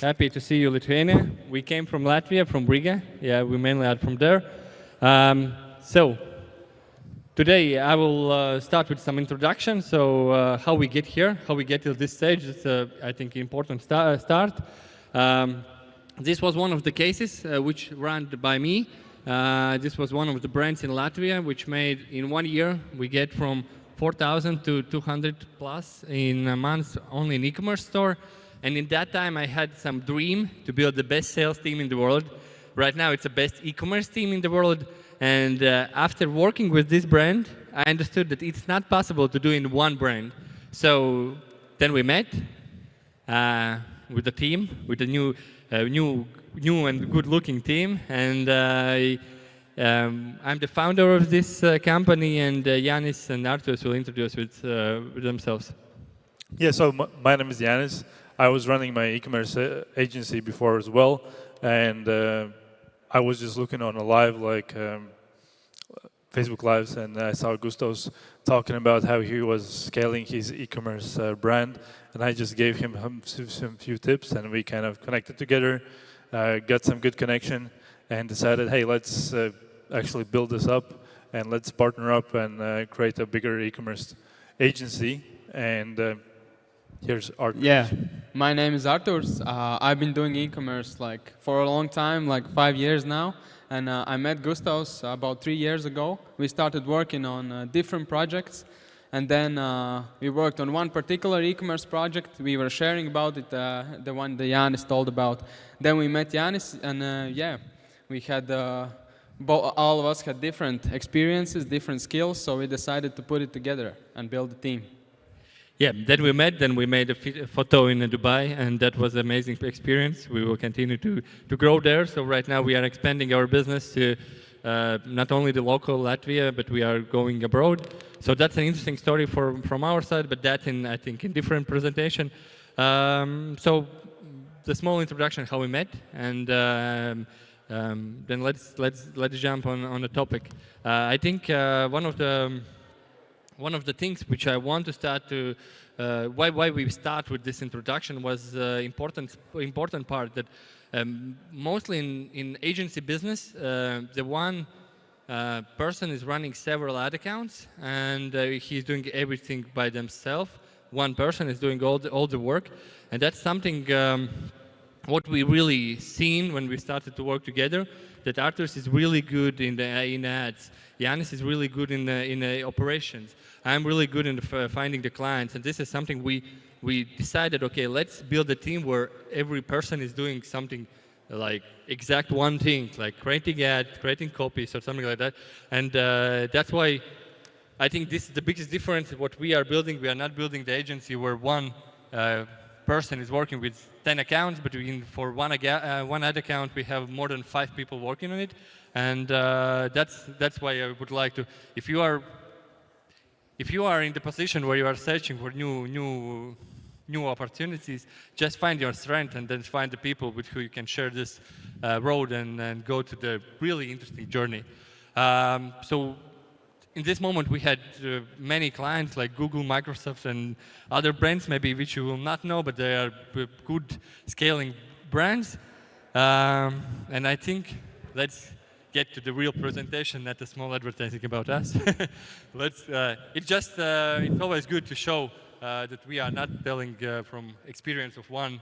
Happy to see you, Lithuania. We came from Latvia, from Riga. Yeah, we mainly are from there. So today I will start with some introduction. So how we get here, how we get to this stage. It's I think important start. This was one of the cases which ran by me. This was one of the brands in Latvia which made in 1 year we get from 4,000 to 200 plus in a month only in e-commerce store. And in that time I had some dream to build the best sales team in the world. Right now it's the best e-commerce team in the world. And after working with this brand, I understood that it's not possible to do in one brand. So then we met with the team, with the new and good-looking team. And I'm the founder of this company, and Yanis and Arturs will introduce with themselves. Yeah, so my name is Yanis. I was running my e-commerce agency before as well, and I was just looking on a live, like Facebook Lives, and I saw Gustos talking about how he was scaling his e-commerce brand, and I just gave him some few tips, and we kind of connected together, got some good connection, and decided, hey, let's actually build this up, and let's partner up and create a bigger e-commerce agency. And here's Arturs. Yeah, my name is Arturs. I've been doing e-commerce like for a long time, like 5 years now. And I met Gustos about 3 years ago. We started working on different projects. And then we worked on one particular e-commerce project. We were sharing about it, the one that Yanis told about. Then we met Yanis, and yeah, we had all of us had different experiences, different skills. So we decided to put it together and build a team. Yeah, then we met, then we made a photo in Dubai, and that was an amazing experience. We will continue to grow there. So right now we are expanding our business to not only the local Latvia, but we are going abroad. So that's an interesting story from our side, but that I think in different presentation. So the small introduction how we met, and then let's jump on the topic. I think one of the things which I want to start to, why we start with this introduction was important part that mostly in agency business, the one person is running several ad accounts, and he's doing everything by themselves. One person is doing all the work, and that's something what we really seen when we started to work together. That Arturs is really good in ads. Yanis is really good in the operations. I'm really good in finding the clients, and this is something we decided. Okay, let's build a team where every person is doing something like exact one thing, like creating ads, creating copies, or something like that. And that's why I think this is the biggest difference. What we are building, we are not building the agency where one person is working with 10 accounts, but for one ad account we have more than 5 people working on it, and that's why I would like to. If you are in the position where you are searching for new opportunities, just find your strength and then find the people with who you can share this road and go to the really interesting journey. So. In this moment, we had many clients like Google, Microsoft, and other brands, maybe which you will not know, but they are good scaling brands. And I think let's get to the real presentation, not a small advertising about us. It's always good to show that we are not telling from experience of one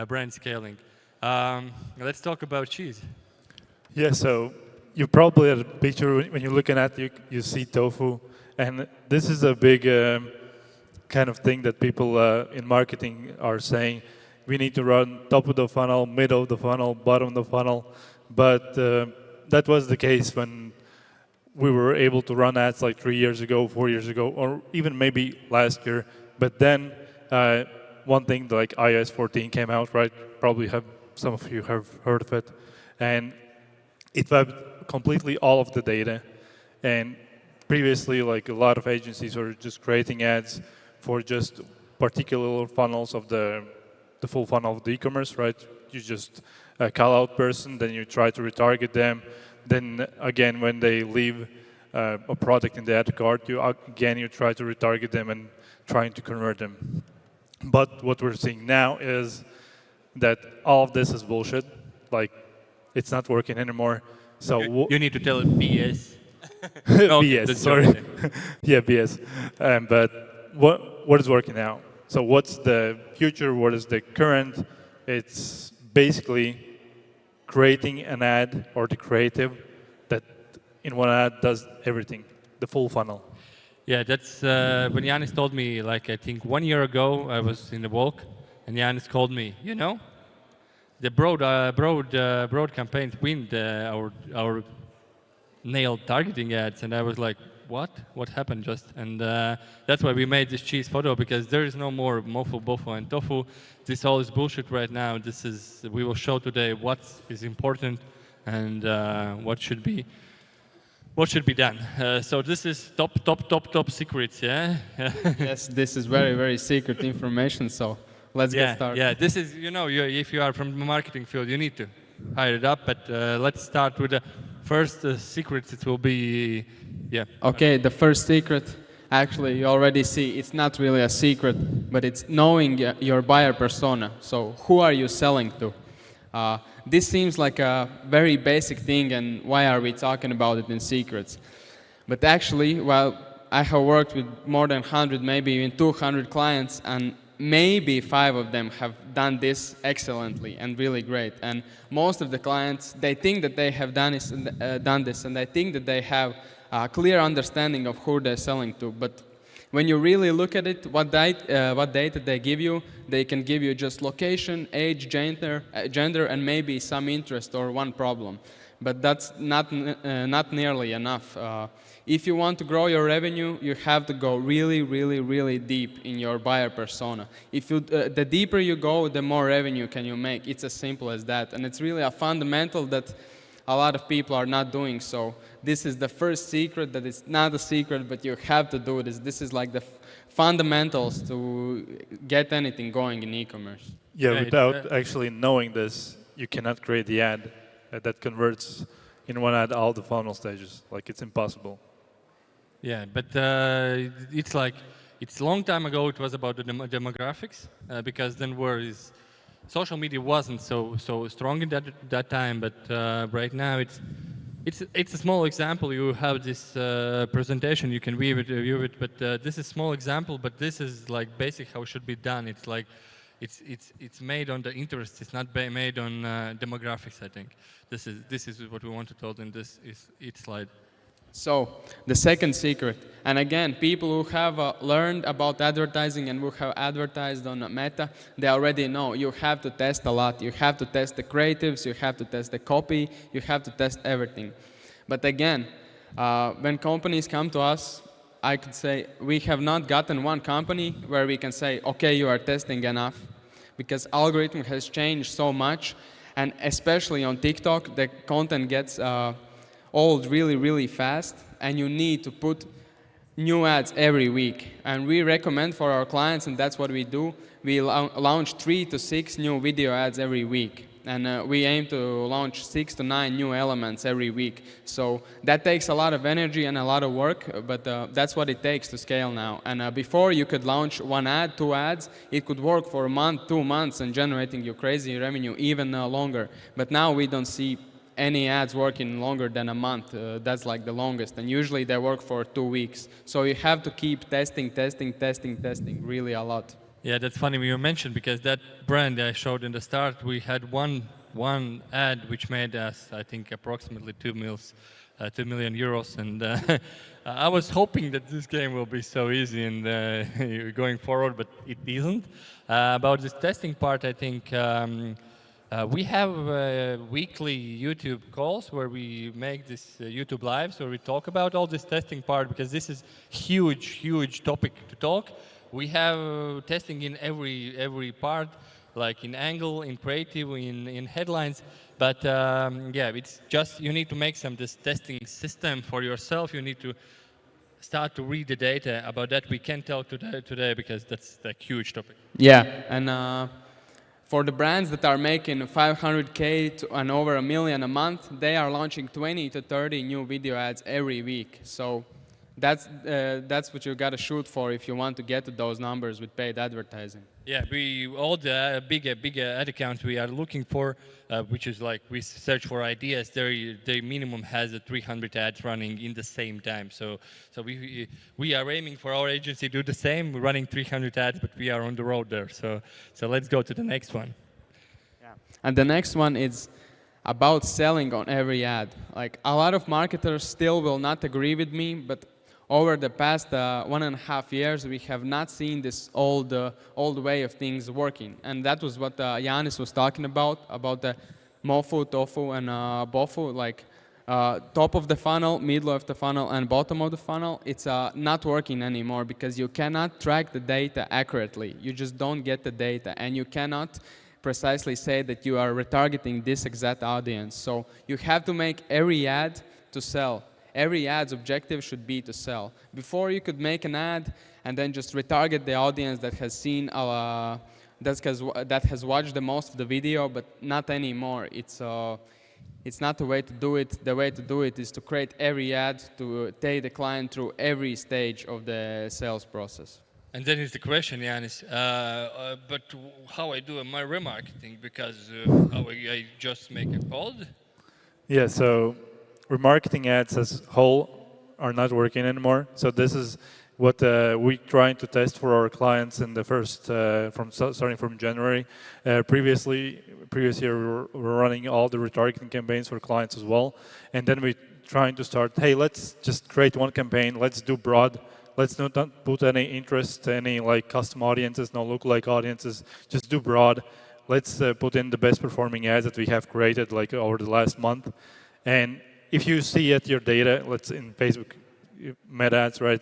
brand scaling. Let's talk about cheese. Yeah, so you probably had a picture when you're looking at it, you see tofu, and this is a big kind of thing that people in marketing are saying. We need to run top of the funnel, middle of the funnel, bottom of the funnel, but that was the case when we were able to run ads like 3 years ago, 4 years ago, or even maybe last year. But then one thing like iOS 14 came out, right? Probably some of you have heard of it, and it wiped completely all of the data. And previously, like a lot of agencies were just creating ads for just particular funnels of the full funnel of the e-commerce, right? You just call out person, then you try to retarget them. Then again, when they leave a product in the ad cart, you try to retarget them and trying to convert them. But what we're seeing now is that all of this is bullshit, like it's not working anymore. So You need to tell it BS. BS, that's sorry. joking. Yeah, BS. But what is working now? So what's the future? What is the current? It's basically creating an ad or the creative that in one ad does everything, the full funnel. Yeah, that's when Yanis told me, like I think 1 year ago, I was in the walk, and Yanis called me. You know, the broad campaigns win our nailed targeting ads, and I was like, what? What happened just? And that's why we made this cheese photo, because there is no more mofo, bofo, and tofu. This all is bullshit right now. We will show today what is important and what should be done. So this is top secrets, yeah? Yes, this is very, very secret information, so let's get started. Yeah, this is, if you are from the marketing field, you need to hide it up, but let's start with the first secrets. It will be, yeah. Okay, the first secret, actually, you already see, it's not really a secret, but it's knowing your buyer persona. So who are you selling to? This seems like a very basic thing, and why are we talking about it in secrets? But actually, well, I have worked with more than 100, maybe even 200 clients, and maybe 5 of them have done this excellently and really great. And most of the clients, they think that they have done this, and they think that they have a clear understanding of who they're selling to. But when you really look at it, what data they give you, they can give you just location, age, gender, and maybe some interest or one problem. But that's not nearly enough. If you want to grow your revenue, you have to go really, really, really deep in your buyer persona. The deeper you go, the more revenue can you make. It's as simple as that. And it's really a fundamental that a lot of people are not doing. So this is the first secret, that it's not a secret, but you have to do this. This is like the fundamentals to get anything going in e-commerce. Yeah, without actually knowing this, you cannot create the ad that converts in one ad all the funnel stages. Like, it's impossible. Yeah, but it's like, it's a long time ago it was about the demographics, because then social media wasn't so strong in that time, but right now it's a small example. You have this presentation, you can view it, but this is a small example, but this is like basic how it should be done. It's like, it's made on the interest, it's not made on demographics, I think. This is what we want to tell in this slide. So, the second secret, and again, people who have learned about advertising and who have advertised on Meta, they already know you have to test a lot. You have to test the creatives, you have to test the copy, you have to test everything. But again, when companies come to us, I could say we have not gotten one company where we can say, okay, you are testing enough, because algorithm has changed so much, and especially on TikTok, the content gets old really, really fast, and you need to put new ads every week. And we recommend for our clients, and that's what we do, we launch 3 to 6 new video ads every week. And we aim to launch 6 to 9 new elements every week. So that takes a lot of energy and a lot of work, but that's what it takes to scale now. And before you could launch 1 ad, 2 ads, it could work for a month, 2 months, and generating you crazy revenue even longer. But now we don't see any ads working longer than a month. That's like the longest, and usually they work for 2 weeks. So you have to keep testing really a lot. Yeah, that's funny when you mentioned, because that brand I showed in the start, we had one ad which made us, I think, approximately 2 million euros, and I was hoping that this game will be so easy and going forward, but it isn't. About this testing part, I think we have weekly YouTube calls where we make this YouTube lives where we talk about all this testing part, because this is huge topic to talk. We have testing in every part, like in angle, in creative, in headlines. But yeah, it's just you need to make this testing system for yourself. You need to start to read the data. About that we can talk today because that's a huge topic. Yeah, and for the brands that are making 500K and over $1 million a month, they are launching 20 to 30 new video ads every week. So that's what you got to shoot for if you want to get to those numbers with paid advertising. Yeah, all the big ad accounts we are looking for, which is like we search for ideas. Their minimum has 300 ads running in the same time. So we are aiming for our agency to do the same. We're running 300 ads, but we are on the road there. So let's go to the next one. Yeah. And the next one is about selling on every ad. Like a lot of marketers still will not agree with me, but over the past 1.5 years, we have not seen this old way of things working. And that was what Yanis was talking about the MOFU, TOFU, and BOFU, like top of the funnel, middle of the funnel, and bottom of the funnel. It's not working anymore because you cannot track the data accurately. You just don't get the data, and you cannot precisely say that you are retargeting this exact audience. So you have to make every ad to sell. Every ad's objective should be to sell. Before you could make an ad and then just retarget the audience that has seen that has watched the most of the video, but not anymore. It's not the way to do it. The way to do it is to create every ad to take the client through every stage of the sales process. And then is the question, Yanis, but how I do my remarketing, because how I just make a cold? Yeah, so remarketing ads as whole are not working anymore. So this is what we're trying to test for our clients in the first, starting from January. Previous year, we were running all the retargeting campaigns for clients as well. And then we're trying to start, hey, let's just create one campaign. Let's do broad. Let's not put any interest, any like custom audiences, no lookalike audiences. Just do broad. Let's put in the best performing ads that we have created like over the last month. And if you see at your data, let's in Facebook Meta ads, right?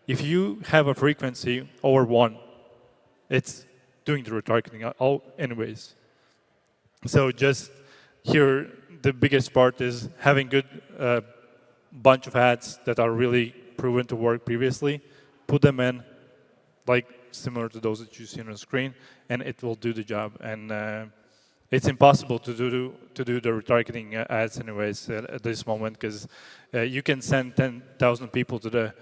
If you have a frequency over 1, it's doing the retargeting anyways. So just here, the biggest part is having good bunch of ads that are really proven to work previously, put them in, like similar to those that you see on the screen, and it will do the job. And it's impossible to do the retargeting ads anyways at this moment, because you can send 10,000 people to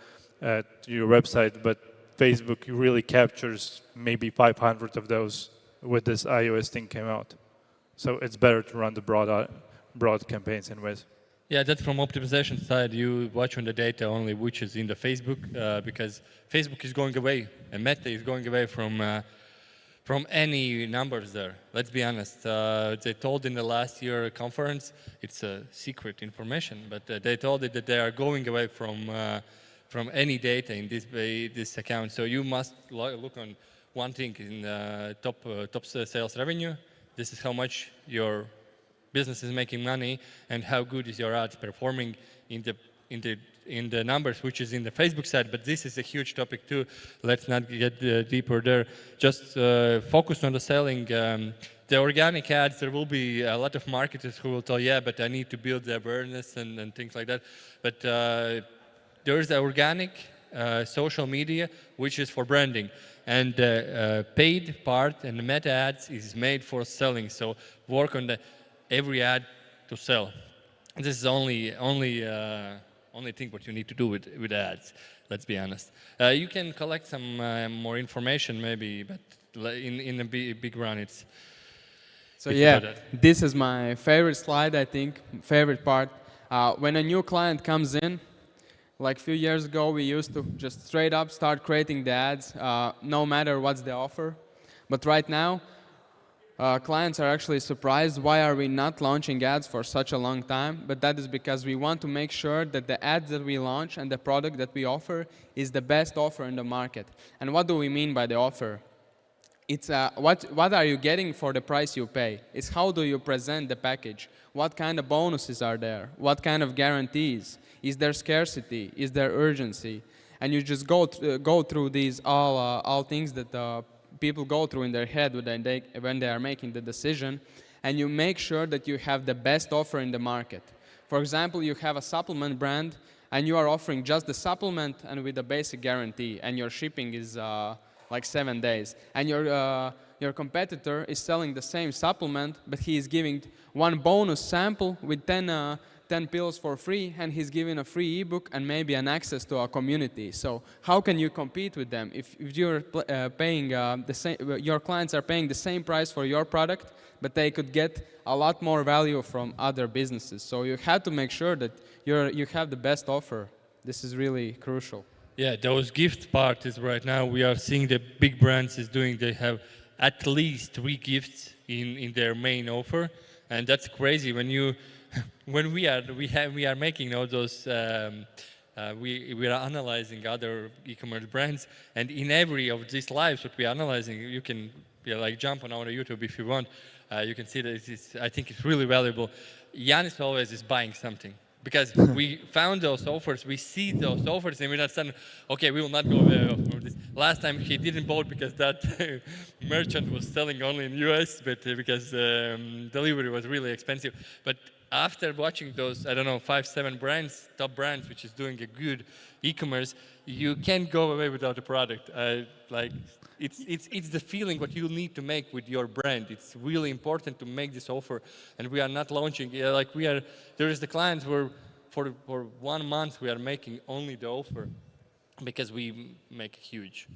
your website, but Facebook really captures maybe 500 of those with this iOS thing came out. So it's better to run the broad campaigns anyways. Yeah, that's from optimization side. You watch on the data only which is in the Facebook, because Facebook is going away, and Meta is going away from any numbers there. Let's be honest. They told in the last year conference, it's a secret information, but they told it that they are going away from any data in this account. So you must look on one thing in top sales revenue. This is how much your business is making money and how good is your ads performing in the numbers, which is in the Facebook side. But this is a huge topic too. Let's not get deeper there. Just focus on the selling. The organic ads, there will be a lot of marketers who will tell, yeah, but I need to build the awareness and things like that. But there's the organic social media, which is for branding. And the paid part and the meta ads is made for selling. So work on every ad to sell. This is only thing what you need to do with ads. Let's be honest. You can collect some more information maybe, but in a big run, it's. So yeah, this is my favorite slide. I think favorite part. When a new client comes in, like a few years ago, we used to just straight up start creating the ads, no matter what's the offer. But right now, clients are actually surprised why are we not launching ads for such a long time. But that is because we want to make sure that the ads that we launch and the product that we offer is the best offer in the market. And what do we mean by the offer? It's what are you getting for the price you pay? It's how do you present the package? What kind of bonuses are there? What kind of guarantees? Is there scarcity? Is there urgency? And you just go through these all things that people go through in their head when they are making the decision, and you make sure that you have the best offer in the market. For example, you have a supplement brand, and you are offering just the supplement and with a basic guarantee, and your shipping is like 7 days. And your competitor is selling the same supplement, but he is giving one bonus sample with 10 10 pills for free, and he's giving a free ebook and maybe an access to a community. So how can you compete with them if you're paying the same? Your clients are paying the same price for your product, but they could get a lot more value from other businesses. So you have to make sure that you have the best offer. This is really crucial. Yeah, those gift parties right now, we are seeing the big brands is doing, they have at least 3 gifts in their main offer. And that's crazy when you, when we are making all those, we are analyzing other e-commerce brands, and in every of these lives what we are analyzing, you can like jump on our YouTube if you want. You can see that I think it's really valuable. Yanis always is buying something. Because we found those offers, we see those offers, and we're not saying, okay, we will not go for this. Last time he didn't bought because that merchant was selling only in US, but because delivery was really expensive. But after watching those, I don't know, 5, 7 brands, top brands, which is doing a good e-commerce, you can't go away without a product. Like it's the feeling what you need to make with your brand. It's really important to make this offer, and we are not launching. Like we are, there is the clients where for 1 month we are making only the offer because we make huge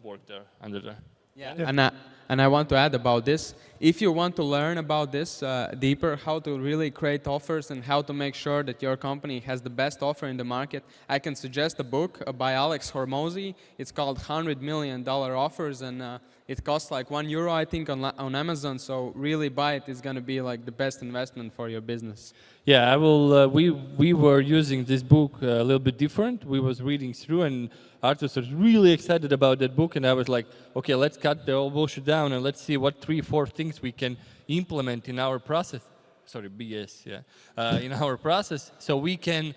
work there under there. Yeah. And I want to add about this. If you want to learn about this deeper, how to really create offers and how to make sure that your company has the best offer in the market, I can suggest a book by Alex Hormozy. It's called $100 Million Offers, and it costs like €1, I think, on Amazon. So really buy it. It's going to be like the best investment for your business. Yeah, I will. We were using this book a little bit different. We was reading through, and Artur was really excited about that book, and I was like, okay, let's cut the whole bullshit down and let's see what 3, 4 things we can implement in our process. Sorry, BS, yeah, in our process, so we can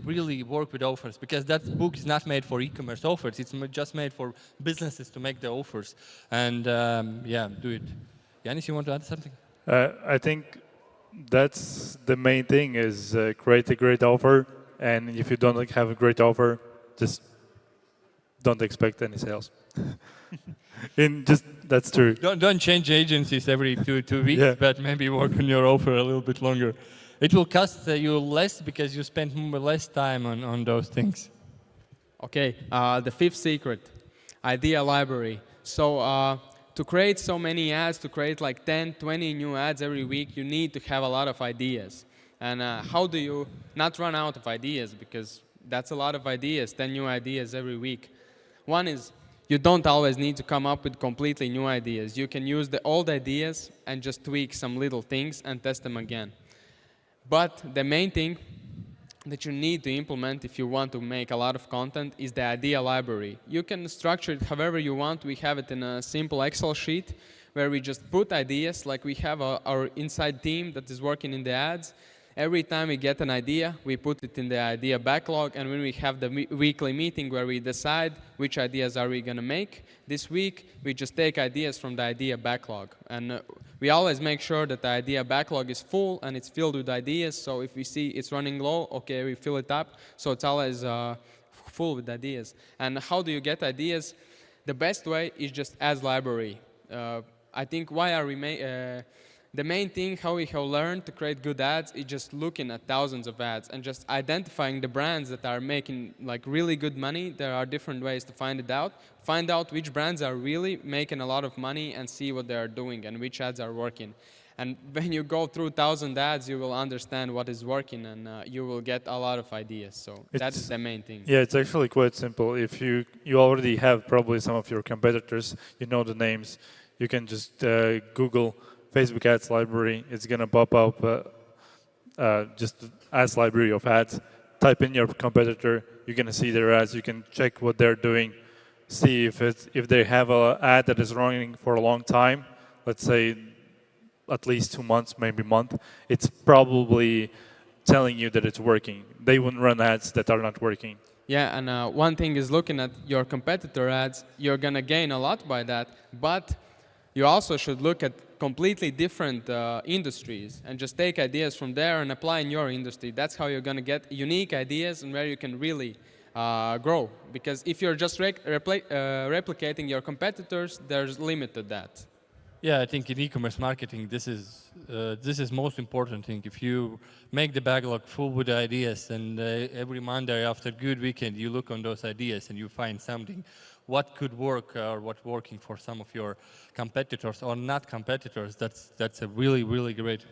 really work with offers, because that book is not made for e-commerce offers. It's just made for businesses to make the offers, and yeah, do it. Yanis, you want to add something? I think that's the main thing, is create a great offer, and if you don't have a great offer, just don't expect any sales. That's true. Don't change agencies every two weeks, Yeah. but maybe work on your offer a little bit longer. It will cost you less because you spend less time on those things. Okay, the 5th secret, idea library. So to create so many ads, to create like 10, 20 new ads every week, you need to have a lot of ideas. And how do you not run out of ideas? Because that's a lot of ideas, 10 new ideas every week. One is, you don't always need to come up with completely new ideas. You can use the old ideas and just tweak some little things and test them again. But the main thing that you need to implement if you want to make a lot of content is the idea library. You can structure it however you want. We have it in a simple Excel sheet where we just put ideas, like we have our inside team that is working in the ads. Every time we get an idea, we put it in the idea backlog, and when we have the weekly meeting where we decide which ideas are we going to make this week, we just take ideas from the idea backlog. And we always make sure that the idea backlog is full and it's filled with ideas. So if we see it's running low, okay, we fill it up. So it's always full with ideas. And how do you get ideas? The best way is just ads library. I think the main thing how we have learned to create good ads is just looking at thousands of ads and just identifying the brands that are making like really good money. There are different ways to find it out. Find out which brands are really making a lot of money and see what they are doing and which ads are working. And when you go through 1,000 ads, you will understand what is working, and you will get a lot of ideas. So that's the main thing. Yeah, it's actually quite simple. If you already have probably some of your competitors, you know the names, you can just Google Facebook ads library. It's going to pop up just ads library of ads. Type in your competitor. You're going to see their ads. You can check what they're doing. See if they have an ad that is running for a long time. Let's say at least 2 months, maybe a month. It's probably telling you that it's working. They wouldn't run ads that are not working. Yeah, and one thing is looking at your competitor ads. You're going to gain a lot by that, but you also should look at completely different industries and just take ideas from there and apply in your industry. That's how you're going to get unique ideas and where you can really grow. Because if you're just replicating your competitors, there's limit to that. Yeah, I think in e-commerce marketing, this is most important thing. If you make the backlog full with ideas, and every Monday after good weekend, you look on those ideas and you find something, what could work or what's working for some of your competitors or not competitors. That's a really great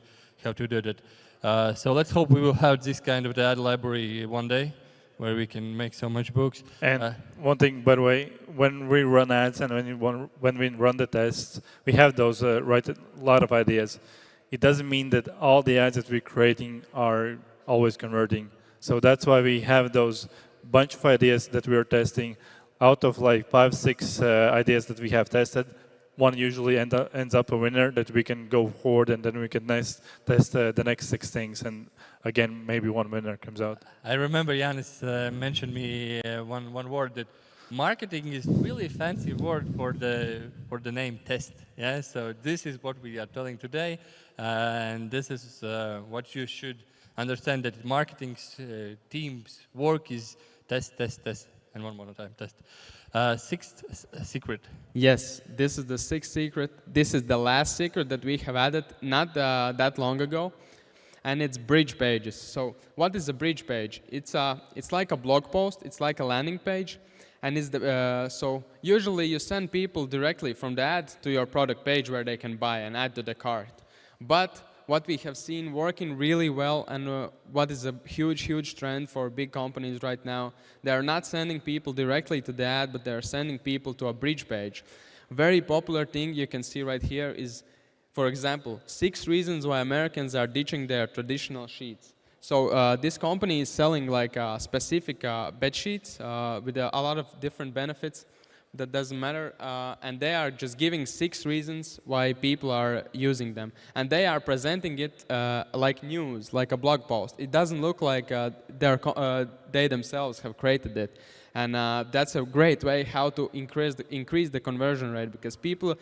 how to do that. So let's hope we will have this kind of the ad library one day, where we can make so much books. And one thing, by the way, when we run ads and when we run the tests, we have those write a lot of ideas. It doesn't mean that all the ads that we're creating are always converting. So that's why we have those bunch of ideas that we are testing. Out of like 5, 6 ideas that we have tested, one usually ends up a winner that we can go forward, and then we can test the next 6 things, and again maybe one winner comes out. I remember Yanis mentioned me one word, that marketing is really fancy word for the name test. Yeah, so this is what we are telling today, and this is what you should understand, that marketing team's work is test, and one more time, test. Sixth secret. Yes, this is the 6th secret. This is the last secret that we have added not that long ago, and it's bridge pages. So what is a bridge page? It's like a blog post. It's like a landing page, and it's so usually you send people directly from the ad to your product page where they can buy and add to the cart. But what we have seen working really well, and what is a huge trend for big companies right now, they are not sending people directly to the ad, but they are sending people to a bridge page. Very popular thing you can see right here is, for example, 6 reasons why Americans are ditching their traditional sheets. So this company is selling like specific bed sheets with a lot of different benefits. That doesn't matter, and they are just giving 6 reasons why people are using them, and they are presenting it like news, like a blog post. It doesn't look like they themselves have created it, and that's a great way how to increase the conversion rate, because people,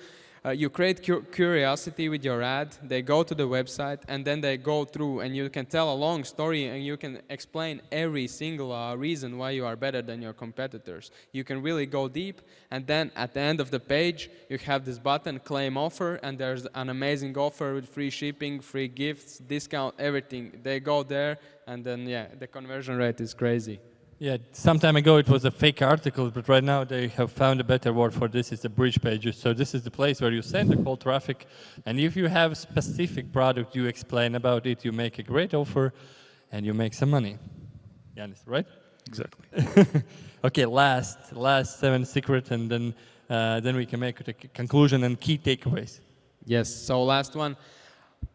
you create curiosity with your ad, they go to the website, and then they go through, and you can tell a long story, and you can explain every single reason why you are better than your competitors. You can really go deep, and then at the end of the page, you have this button, claim offer, and there's an amazing offer with free shipping, free gifts, discount, everything. They go there, and then, yeah, the conversion rate is crazy. Yeah, some time ago it was a fake article, but right now they have found a better word for this. It's the bridge pages. So this is the place where you send the cold traffic, and if you have specific product, you explain about it, you make a great offer, and you make some money. Yanis, right? Exactly. Okay, last 7 secret, and then we can make a conclusion and key takeaways. Yes, so last one.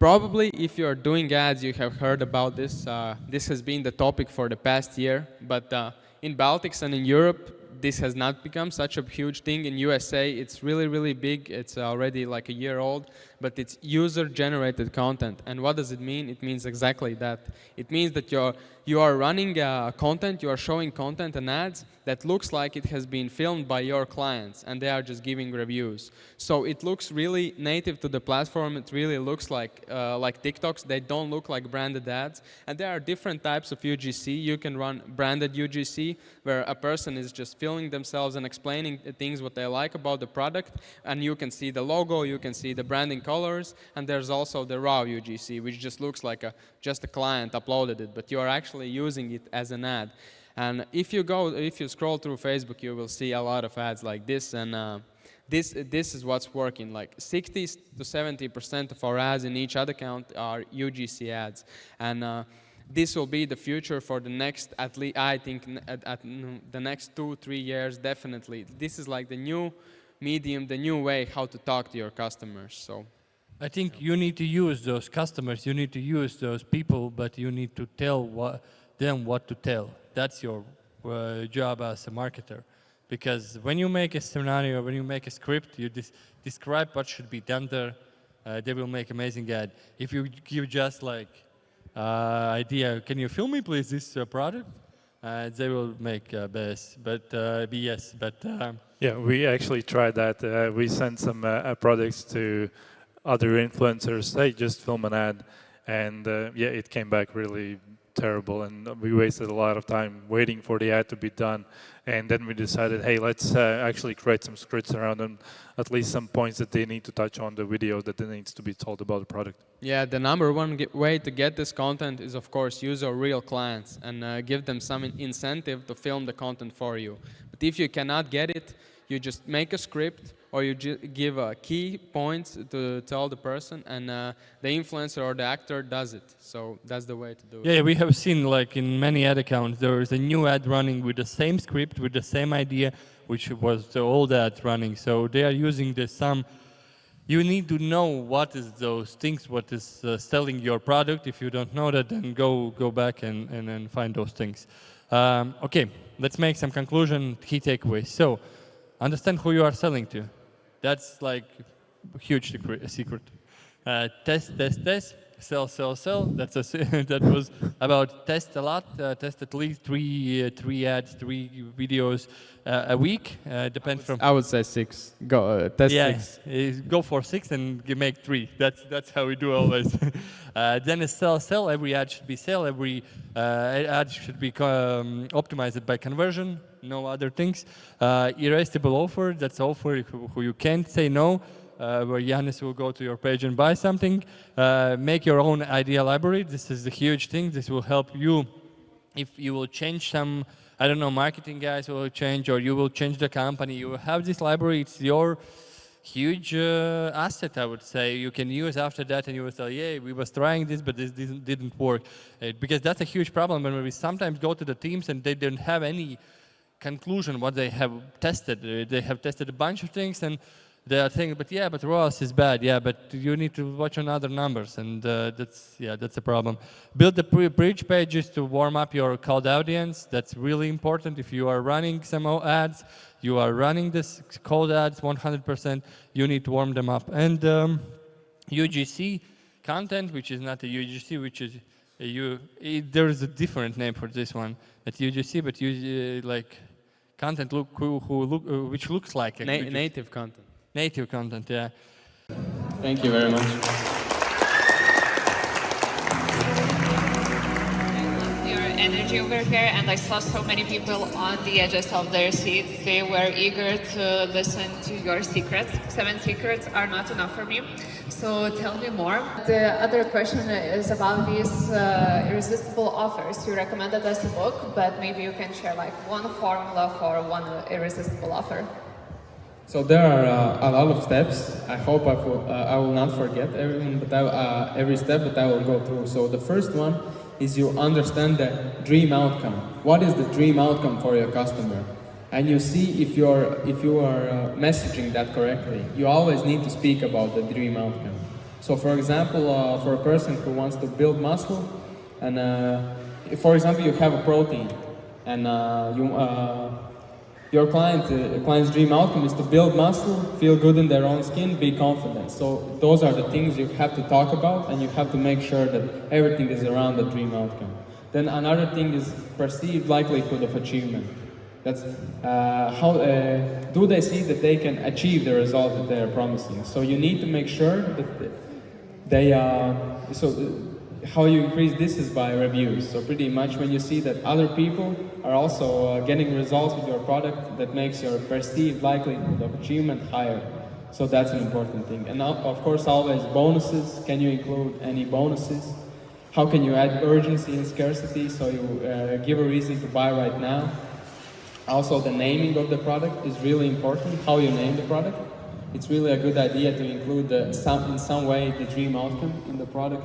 Probably if you're doing ads, you have heard about this. This has been the topic for the past year, but in Baltics and in Europe, this has not become such a huge thing. In USA, it's really big. It's already like a year old, but it's user-generated content. And what does it mean? It means exactly that. It means that you are running content, you are showing content and ads that looks like it has been filmed by your clients, and they are just giving reviews. So it looks really native to the platform. It really looks like TikToks. They don't look like branded ads. And there are different types of UGC. You can run branded UGC, where a person is just filming themselves and explaining things what they like about the product, and you can see the logo, you can see the branding colors, and there's also the raw UGC, which just looks like just a client uploaded it, but you are actually using it as an ad. And if you scroll through Facebook, you will see a lot of ads like this, and this is what's working. Like 60 to 70% of our ads in each ad account are UGC ads, and this will be the future for the next, at least I think, the next 2-3 years, definitely. This is like the new medium, the new way how to talk to your customers. So I think you need to use those customers, you need to use those people, but you need to tell them what to tell. That's your job as a marketer. Because when you make a scenario, when you make a script, you describe what should be done there, they will make amazing ad. If you give just like idea, can you film me please this product? They will make BS, but yeah, we actually tried that. We sent some products to other influencers. Hey, just film an ad, and yeah, it came back really terrible, and we wasted a lot of time waiting for the ad to be done. And then we decided, hey, let's actually create some scripts around them, at least some points that they need to touch on the video that they needs to be told about the product. Yeah, the number one way to get this content is, of course, use our real clients and give them some incentive to film the content for you. But if you cannot get it, you just make a script, or you give key points to tell the person, and the influencer or the actor does it. So that's the way to do it. Yeah, we have seen, like, in many ad accounts, there is a new ad running with the same script, with the same idea, which was the old ad running. So they are using the some. You need to know what is those things, what is selling your product. If you don't know that, then go back and find those things. Okay, let's make some conclusion, key takeaways. So, understand who you are selling to. That's like a huge secret. Test, sell. That's that was about test a lot. Test at least three ads, 3 videos a week. Depends from. I would say 6. Go test 6. Go for 6 and you make 3. That's how we do always. Then it's sell. Every ad should be sell. Every ad should be optimized by conversion. No other things. Irresistible offer. That's offer who you can't say no. Where Yanis will go to your page and buy something. Make your own idea library. This is a huge thing. This will help you if you will change some, I don't know, marketing guys will change, or you will change the company. You will have this library. It's your huge asset, I would say. You can use after that, and you will say, yeah, we was trying this, but this didn't work. Because that's a huge problem when we sometimes go to the teams and they don't have any conclusion what they have tested. They have tested a bunch of things, and they are thinking, but ROAS is bad. Yeah, but you need to watch on other numbers, and that's a problem. Build the bridge pages to warm up your cold audience. That's really important. If you are running some ads, you are running this cold ads 100%. You need to warm them up. And UGC content, which is not a UGC, which is there is a different name for this one at UGC, but like content which looks like a native content. Native content, yeah. Thank you very much. Your energy over here, and I saw so many people on the edges of their seats. They were eager to listen to your secrets. 7 secrets are not enough for me, so tell me more. The other question is about these irresistible offers. You recommended us a book, but maybe you can share like one formula for one irresistible offer. So there are a lot of steps. I hope I will not forget every step, but I will go through. So the first one is you understand the dream outcome. What is the dream outcome for your customer? And you see if you are messaging that correctly. You always need to speak about the dream outcome. So for example, for a person who wants to build muscle, and for example, you have a protein, and your client's dream outcome is to build muscle, feel good in their own skin, be confident. So those are the things you have to talk about, and you have to make sure that everything is around the dream outcome. Then another thing is perceived likelihood of achievement. That's how do they see that they can achieve the results that they are promising. So you need to make sure that they how you increase this is by reviews. So pretty much when you see that other people are also getting results with your product, that makes your perceived likelihood of achievement higher. So that's an important thing. And of course, always bonuses. Can you include any bonuses? How can you add urgency and scarcity so you give a reason to buy right now? Also, the naming of the product is really important. How you name the product. It's really a good idea to include in some way the dream outcome in the product.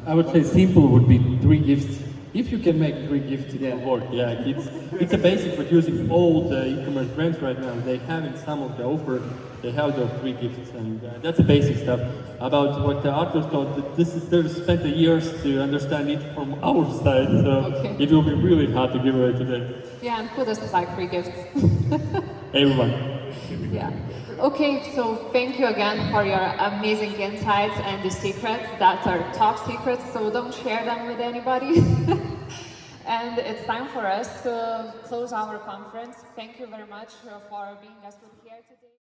I would say simple would be 3 gifts. If you can make 3 gifts, it will work. Yeah, it's a basic, but using all the e-commerce brands right now, they have in some of the offer, they have those 3 gifts, and that's the basic stuff. About what Artur told, they've spent years to understand it from our side, so it will be really hard to give away today. Yeah, and who doesn't like free gifts? Everyone. Yeah. Okay, so thank you again for your amazing insights and the secrets that are top secrets, so don't share them with anybody. And it's time for us to close our conference. Thank you very much for being us here today.